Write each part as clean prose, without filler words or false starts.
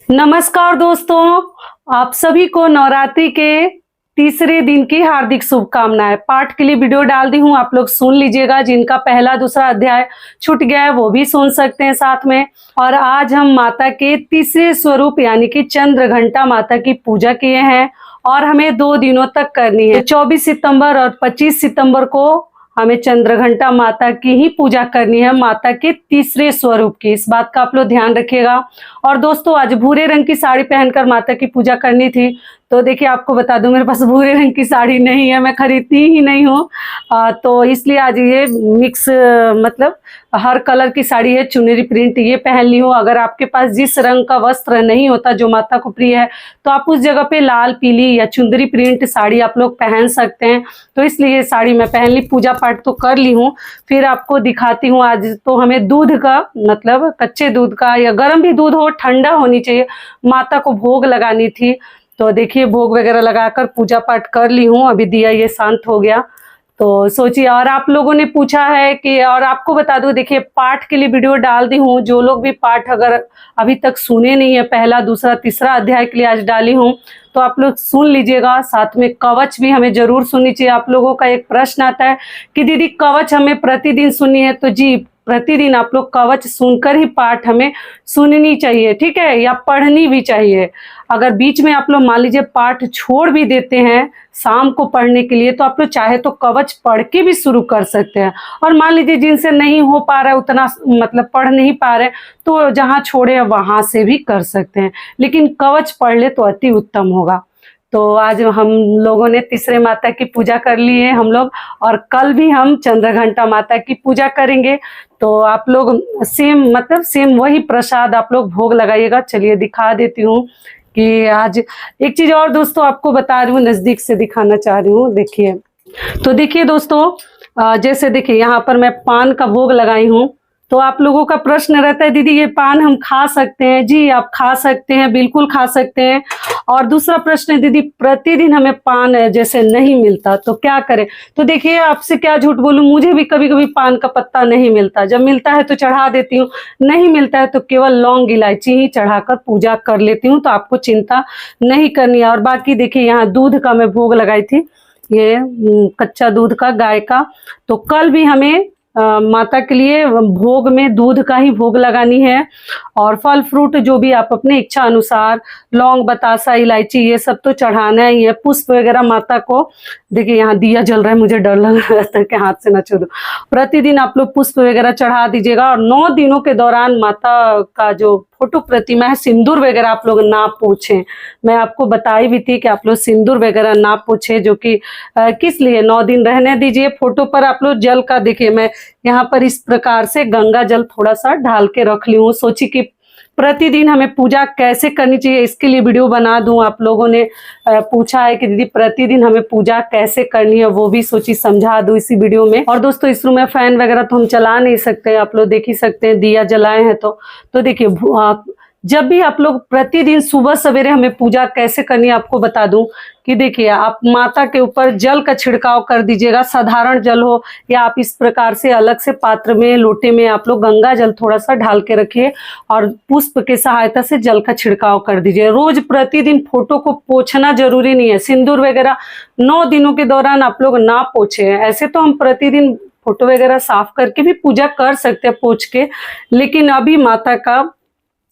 नमस्कार दोस्तों, आप सभी को नवरात्रि के तीसरे दिन की हार्दिक शुभकामनाएं। पाठ के लिए वीडियो डाल दी हूं, आप लोग सुन लीजिएगा। जिनका पहला दूसरा अध्याय छूट गया है वो भी सुन सकते हैं साथ में। और आज हम माता के तीसरे स्वरूप यानी कि चंद्र घंटा माता की पूजा किए हैं और हमें 2 दिनों तक करनी है। 24 सितंबर और 25 सितंबर को हमें चंद्रघंटा माता की ही पूजा करनी है, माता के तीसरे स्वरूप की। इस बात का आप लोग ध्यान रखिएगा। और दोस्तों, आज भूरे रंग की साड़ी पहनकर माता की पूजा करनी थी, तो देखिए आपको बता दूं मेरे पास भूरे रंग की साड़ी नहीं है, मैं खरीदती ही नहीं हूँ। तो इसलिए आज ये मिक्स मतलब हर कलर की साड़ी है, चुनरी प्रिंट ये पहन ली हूँ। अगर आपके पास जिस रंग का वस्त्र नहीं होता जो माता को प्रिय है, तो आप उस जगह पे लाल, पीली या चुंदरी प्रिंट साड़ी आप लोग पहन सकते हैं। तो इसलिए ये साड़ी मैं पहन ली, पूजा पाठ तो कर ली हूँ। फिर आपको दिखाती हूँ। आज तो हमें दूध का मतलब कच्चे दूध का या गर्म भी दूध हो, ठंडा होनी चाहिए, माता को भोग लगानी थी। तो देखिए भोग वगैरह लगाकर पूजा पाठ कर ली हूँ। अभी दिया ये शांत हो गया, तो सोचिए। और आप लोगों ने पूछा है कि, और आपको बता दूं, देखिए पाठ के लिए वीडियो डाल दी हूँ। जो लोग भी पाठ अगर अभी तक सुने नहीं है, पहला दूसरा तीसरा अध्याय के लिए आज डाली हूँ, तो आप लोग सुन लीजिएगा। साथ में कवच भी हमें जरूर सुननी चाहिए। आप लोगों का एक प्रश्न आता है कि दीदी कवच हमें प्रतिदिन सुननी है, तो जी प्रतिदिन आप लोग कवच सुनकर ही पाठ हमें सुननी चाहिए, ठीक है, या पढ़नी भी चाहिए। अगर बीच में आप लोग मान लीजिए पाठ छोड़ भी देते हैं शाम को पढ़ने के लिए, तो आप लोग चाहे तो कवच पढ़ के भी शुरू कर सकते हैं। और मान लीजिए जिनसे नहीं हो पा रहा है उतना, मतलब पढ़ नहीं पा रहे, तो जहाँ छोड़े वहां से भी कर सकते हैं, लेकिन कवच पढ़ ले तो अति उत्तम होगा। तो आज हम लोगों ने तीसरे माता की पूजा कर ली है हम लोग, और कल भी हम चंद्रघंटा माता की पूजा करेंगे। तो आप लोग सेम वही प्रसाद आप लोग भोग लगाइएगा। चलिए दिखा देती हूँ कि आज एक चीज और दोस्तों आपको बता रही हूँ, नजदीक से दिखाना चाह रही हूँ। देखिए, तो देखिए दोस्तों, जैसे देखिए यहाँ पर मैं पान का भोग लगाई हूँ। तो आप लोगों का प्रश्न रहता है दीदी ये पान हम खा सकते हैं? जी आप खा सकते हैं, बिल्कुल खा सकते हैं। और दूसरा प्रश्न है दीदी प्रतिदिन हमें पान जैसे नहीं मिलता तो क्या करें? तो देखिए आपसे क्या झूठ बोलूं, मुझे भी कभी कभी पान का पत्ता नहीं मिलता। जब मिलता है तो चढ़ा देती हूँ, नहीं मिलता है तो केवल लौंग इलायची ही चढ़ाकर पूजा कर लेती हूँ। तो आपको चिंता नहीं करनी है। और बाकी देखिए यहाँ दूध का मैं भोग लगाई थी, ये कच्चा दूध का गाय का। तो कल भी हमें माता के लिए भोग में दूध का ही भोग लगानी है। और फल फ्रूट जो भी आप अपने इच्छा अनुसार, लौंग, बतासा, इलायची ये सब तो चढ़ाना ही है। पुष्प वगैरह माता को, देखिए यहाँ दिया जल रहा है, मुझे डर लग रहा है कि हाथ से ना छू दूं। प्रतिदिन आप लोग पुष्प वगैरह चढ़ा दीजिएगा। और 9 दिनों के दौरान माता का जो फोटो प्रतिमा है, सिंदूर वगैरह आप लोग ना पोछें। मैं आपको बताई भी थी कि आप लोग सिंदूर वगैरह ना पोछें, जो कि किस लिए, 9 दिन रहने दीजिए। फोटो पर आप लोग जल का, देखिए मैं यहाँ पर इस प्रकार से गंगा जल थोड़ा सा ढाल के रख ली हूँ। सोची कि प्रतिदिन हमें पूजा कैसे करनी चाहिए, इसके लिए वीडियो बना दूं। आप लोगों ने पूछा है कि दीदी प्रतिदिन हमें पूजा कैसे करनी है, वो भी सोची समझा दूं इसी वीडियो में। और दोस्तों इस रूम में फैन वगैरह तो हम चला नहीं सकते, आप लोग देख ही सकते हैं, दिया जलाए हैं। तो देखिए जब भी आप लोग प्रतिदिन सुबह सवेरे हमें पूजा कैसे करनी है आपको बता दूं कि देखिए आप माता के ऊपर जल का छिड़काव कर दीजिएगा। साधारण जल हो या आप इस प्रकार से अलग से पात्र में, लोटे में आप लोग गंगा जल थोड़ा सा ढाल के रखिए और पुष्प के सहायता से जल का छिड़काव कर दीजिए। रोज प्रतिदिन फोटो को पोंछना जरूरी नहीं है। सिंदूर वगैरह 9 दिनों के दौरान आप लोग ना पोंछे। ऐसे तो हम प्रतिदिन फोटो वगैरह साफ करके भी पूजा कर सकते हैं पोंछ के, लेकिन अभी माता का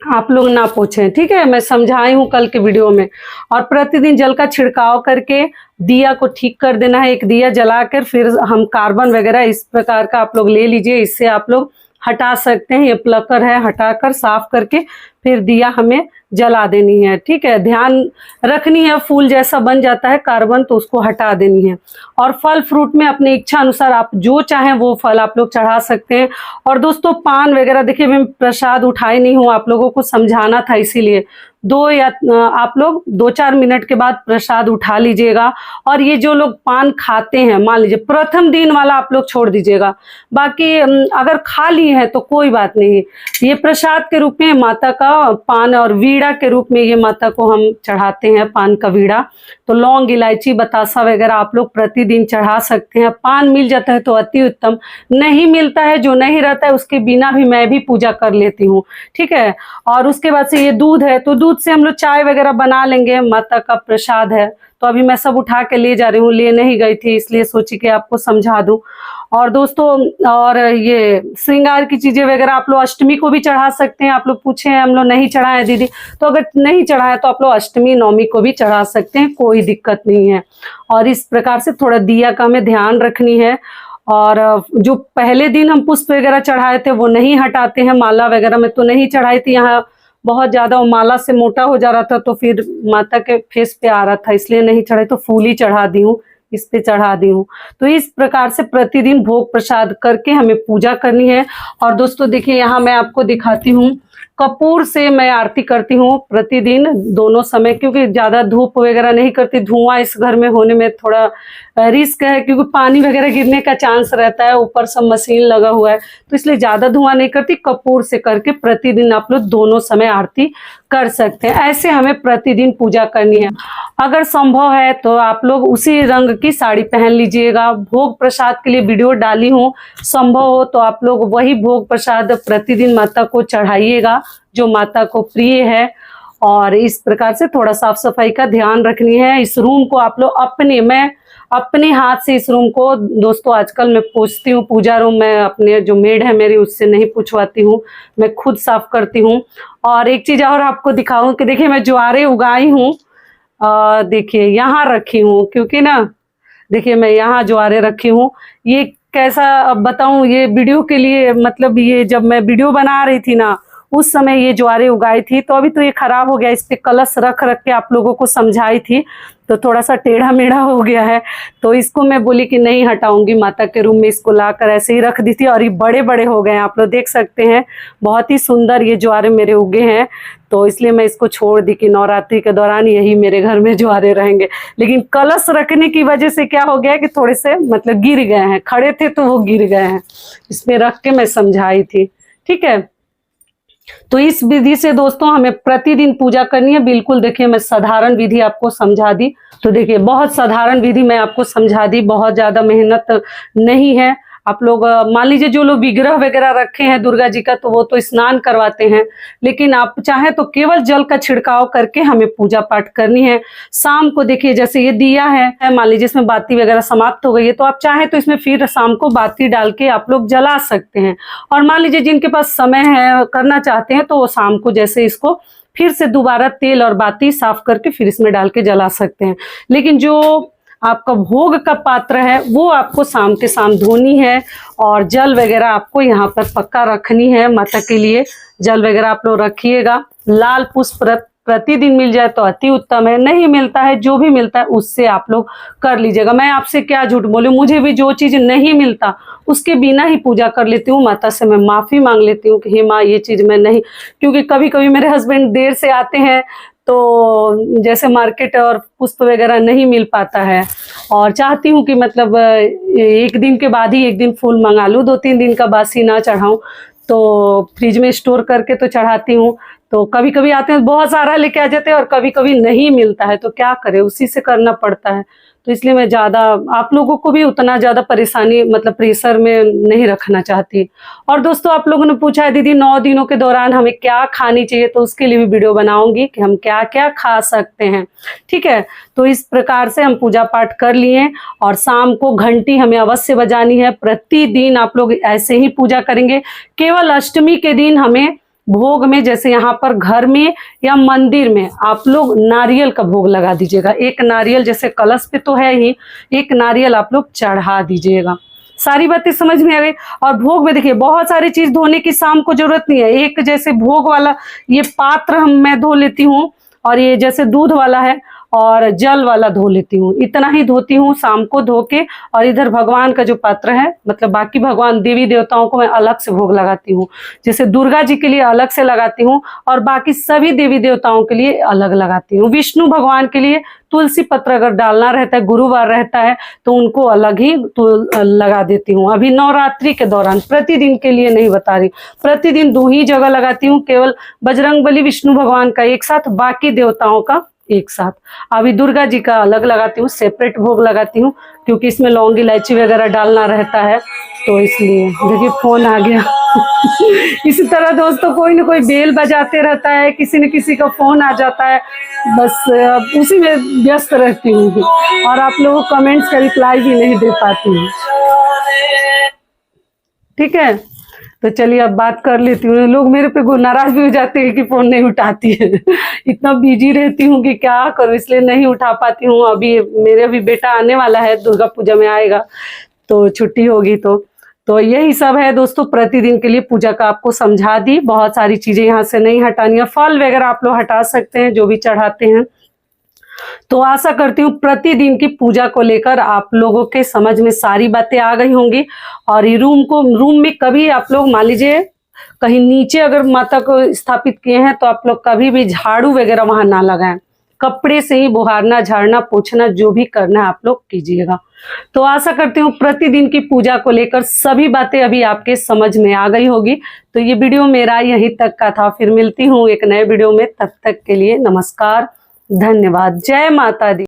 आप लोग ना पूछें, ठीक है। मैं समझाई हूँ कल के वीडियो में। और प्रतिदिन जल का छिड़काव करके दिया को ठीक कर देना है। एक दिया जलाकर फिर हम कार्बन वगैरह इस प्रकार का आप लोग ले लीजिए, इससे आप लोग हटा सकते हैं। ये प्लकर है, हटाकर साफ करके फिर दिया हमें जला देनी है, ठीक है। ध्यान रखनी है, फूल जैसा बन जाता है कार्बन तो उसको हटा देनी है। और फल फ्रूट में अपनी इच्छा अनुसार आप जो चाहें वो फल आप लोग चढ़ा सकते हैं। और दोस्तों पान वगैरह, देखिए मैं प्रसाद उठाई नहीं हूँ, आप लोगों को समझाना था, इसीलिए आप लोग 2-4 मिनट के बाद प्रसाद उठा लीजिएगा। और ये जो लोग पान खाते हैं, मान लीजिए प्रथम दिन वाला आप लोग छोड़ दीजिएगा, बाकी अगर खा लिए हैं तो कोई बात नहीं। ये प्रसाद के रूप में माता का पान और वीड़ा के रूप में ये माता को हम चढ़ाते हैं, पान का वीड़ा। तो लौंग, इलायची, बतासा वगैरह आप लोग प्रतिदिन चढ़ा सकते हैं। पान मिल जाता है तो अति उत्तम, नहीं मिलता है, जो नहीं रहता है उसके बिना भी मैं भी पूजा कर लेती हूँ, ठीक है। और उसके बाद से ये दूध है, तो दूध से हम लोग चाय वगैरह बना लेंगे, माता का प्रसाद है। तो अभी मैं सब उठा के ले जा रही हूँ, ले नहीं गई थी, इसलिए सोची कि आपको समझा दूं। और दोस्तों, और ये श्रृंगार की चीजें वगैरह आप लोग अष्टमी को भी चढ़ा सकते हैं। आप लोग पूछे हैं हम लोग नहीं चढ़ाए दीदी, तो अगर नहीं चढ़ाए तो आप लोग अष्टमी नवमी को भी चढ़ा सकते हैं, कोई दिक्कत नहीं है। और इस प्रकार से थोड़ा दिया का हमें ध्यान रखनी है। और जो पहले दिन हम पुष्प वगैरह चढ़ाए थे वो नहीं हटाते हैं, माला वगैरह में तो नहीं चढ़ाई थी, यहाँ बहुत ज्यादा माला से मोटा हो जा रहा था तो फिर माता के फेस पे आ रहा था, इसलिए नहीं चढ़ाई, तो फूल ही चढ़ा दी हूँ, इस पे चढ़ा दी हूँ। तो इस प्रकार से प्रतिदिन भोग प्रसाद करके हमें पूजा करनी है। और दोस्तों देखिए, यहाँ मैं आपको दिखाती हूँ, कपूर से मैं आरती करती हूँ प्रतिदिन दोनों समय, क्योंकि ज्यादा धूप वगैरह नहीं करती, धुआं इस घर में होने में थोड़ा रिस्क है, क्योंकि पानी वगैरह गिरने का चांस रहता है, ऊपर सब मशीन लगा हुआ है, तो इसलिए ज्यादा धुआं नहीं करती। कपूर से करके प्रतिदिन आप लोग दोनों समय आरती कर सकते हैं। ऐसे हमें प्रतिदिन पूजा करनी है। अगर संभव है तो आप लोग उसी रंग की साड़ी पहन लीजिएगा। भोग प्रसाद के लिए वीडियो डाली हूँ, संभव हो तो आप लोग वही भोग प्रसाद प्रतिदिन माता को चढ़ाइएगा जो माता को प्रिय है। और इस प्रकार से थोड़ा साफ सफाई का ध्यान रखनी है। इस रूम को आप लोग मैं अपने हाथ से इस रूम को दोस्तों आजकल मैं पोंछती हूँ। पूजा रूम मैं अपने जो मेड है मेरी उससे नहीं पूछवाती हूँ, मैं खुद साफ करती हूँ। और एक चीज और आपको दिखाऊं कि देखिए मैं ज्वारे उगाई हूँ, देखिए यहाँ रखी हूँ, क्योंकि ना देखिए मैं यहाँ ज्वारे रखी हूँ। ये कैसा अब बताऊं, ये वीडियो के लिए मतलब ये जब मैं वीडियो बना रही थी ना उस समय ये ज्वारे उगाई थी, तो अभी तो ये खराब हो गया। इस पे कलश रख रख के आप लोगों को समझाई थी तो थोड़ा सा टेढ़ा मेढ़ा हो गया है, तो इसको मैं बोली कि नहीं हटाऊंगी, माता के रूम में इसको लाकर ऐसे ही रख दी थी। और ये बड़े बड़े हो गए हैं, आप लोग देख सकते हैं, बहुत ही सुंदर ये ज्वारे मेरे उगे हैं। तो इसलिए मैं इसको छोड़ दी कि नवरात्रि के दौरान यही मेरे घर में ज्वारे रहेंगे। लेकिन कलश रखने की वजह से क्या हो गया कि थोड़े से मतलब गिर गए हैं, खड़े थे तो वो गिर गए हैं, इसमें रख के मैं समझाई थी, ठीक है। तो इस विधि से दोस्तों हमें प्रतिदिन पूजा करनी है। बिल्कुल देखिए मैं साधारण विधि आपको समझा दी, तो देखिए बहुत साधारण विधि मैं आपको समझा दी, बहुत ज्यादा मेहनत नहीं है। आप लोग मान लीजिए जो लोग विग्रह वगैरह रखे हैं दुर्गा जी का, तो वो तो स्नान करवाते हैं, लेकिन आप चाहें तो केवल जल का छिड़काव करके हमें पूजा पाठ करनी है। शाम को देखिए जैसे ये दिया है, मान लीजिए इसमें बाती वगैरह समाप्त हो गई है, तो आप चाहें तो इसमें फिर शाम को बाती डाल के आप लोग जला सकते हैं। और मान लीजिए जिनके पास समय है, करना चाहते हैं, तो वो शाम को जैसे इसको फिर से दोबारा तेल और बाती साफ करके फिर इसमें डाल के जला सकते हैं। लेकिन जो आपका भोग का पात्र है वो आपको शाम के शाम धोनी है। और जल वगैरह आपको यहाँ पर पक्का रखनी है, माता के लिए जल वगैरह आप लोग रखिएगा। लाल पुष्प प्रतिदिन मिल जाए तो अति उत्तम है, नहीं मिलता है जो भी मिलता है उससे आप लोग कर लीजिएगा। मैं आपसे क्या झूठ बोलूं, मुझे भी जो चीज नहीं मिलता उसके बिना ही पूजा कर लेती हूँ। माता से मैं माफी मांग लेती हूँ कि हे माँ ये चीज मैं नहीं, क्योंकि कभी कभी मेरे हस्बैंड देर से आते हैं तो जैसे मार्केट और पुष्प वगैरह नहीं मिल पाता है, और चाहती हूँ कि मतलब एक दिन के बाद ही एक दिन फूल मंगा लूँ, 2-3 दिन का बासी ना चढ़ाऊँ, तो फ्रिज में स्टोर करके तो चढ़ाती हूँ। तो कभी कभी आते हैं बहुत सारा लेके आ जाते हैं और कभी कभी नहीं मिलता है, तो क्या करें, उसी से करना पड़ता है। तो इसलिए मैं ज़्यादा आप लोगों को भी उतना ज़्यादा परेशानी मतलब प्रेशर में नहीं रखना चाहती। और दोस्तों आप लोगों ने पूछा है दीदी 9 दिनों के दौरान हमें क्या खानी चाहिए, तो उसके लिए भी वीडियो बनाऊंगी कि हम क्या क्या खा सकते हैं, ठीक है। तो इस प्रकार से हम पूजा पाठ कर लिए, और शाम को घंटी हमें अवश्य बजानी है। प्रतिदिन आप लोग ऐसे ही पूजा करेंगे। केवल अष्टमी के दिन हमें भोग में, जैसे यहाँ पर घर में या मंदिर में, आप लोग नारियल का भोग लगा दीजिएगा। एक नारियल, जैसे कलश पे तो है ही, एक नारियल आप लोग चढ़ा दीजिएगा। सारी बातें समझ में आ गई। और भोग में देखिए बहुत सारी चीज धोने की शाम को जरूरत नहीं है। एक जैसे भोग वाला ये पात्र मैं धो लेती हूँ, और ये जैसे दूध वाला है, और जल वाला धो लेती हूँ, इतना ही धोती हूँ शाम को धो के। और इधर भगवान का जो पात्र है, मतलब बाकी भगवान देवी देवताओं को मैं अलग से भोग लगाती हूँ। जैसे दुर्गा जी के लिए अलग से लगाती हूँ और बाकी सभी देवी देवताओं के लिए अलग लगाती हूँ। विष्णु भगवान के लिए तुलसी पत्र अगर डालना रहता है, गुरुवार रहता है, तो उनको अलग ही लगा देती हूँ। अभी नवरात्रि के दौरान, प्रतिदिन के लिए नहीं बता रही, प्रतिदिन 2 ही जगह लगाती हूँ, केवल बजरंगबली विष्णु भगवान का एक साथ, बाकी देवताओं का एक साथ। अभी दुर्गा जी का अलग लगाती हूँ, सेपरेट भोग लगाती हूँ, क्योंकि इसमें लौंग इलायची वगैरह डालना रहता है, तो इसलिए। देखिए फोन आ गया। इसी तरह दोस्तों कोई ना कोई बेल बजाते रहता है, किसी न किसी का फोन आ जाता है, बस उसी में व्यस्त रहती हूँ और आप लोगों को कमेंट्स का रिप्लाई भी नहीं दे पाती हूँ। ठीक है, तो चलिए अब बात कर लेती हूँ। लोग मेरे पे नाराज भी हो जाते हैं कि फोन नहीं उठाती है। इतना बिजी रहती हूँ कि क्या करूँ, इसलिए नहीं उठा पाती हूँ। अभी मेरे भी बेटा आने वाला है, दुर्गा पूजा में आएगा, तो छुट्टी होगी तो यही सब है दोस्तों। प्रतिदिन के लिए पूजा का आपको समझा दी, बहुत सारी चीजें यहाँ से नहीं हटानी है। फल वगैरह आप लोग हटा सकते हैं जो भी चढ़ाते हैं। तो आशा करती हूँ प्रतिदिन की पूजा को लेकर आप लोगों के समझ में सारी बातें आ गई होंगी। और ये रूम में कभी आप लोग मान लीजिए कहीं नीचे अगर माता को स्थापित किए हैं, तो आप लोग कभी भी झाड़ू वगैरह वहां ना लगाएं, कपड़े से ही बुहारना, झाड़ना, पोंछना, जो भी करना है आप लोग कीजिएगा। तो आशा करती हूँ प्रतिदिन की पूजा को लेकर सभी बातें अभी आपके समझ में आ गई होगी। तो ये वीडियो मेरा यहीं तक का था, फिर मिलती हूँ एक नए वीडियो में। तब तक के लिए नमस्कार, धन्यवाद, जय माता दी।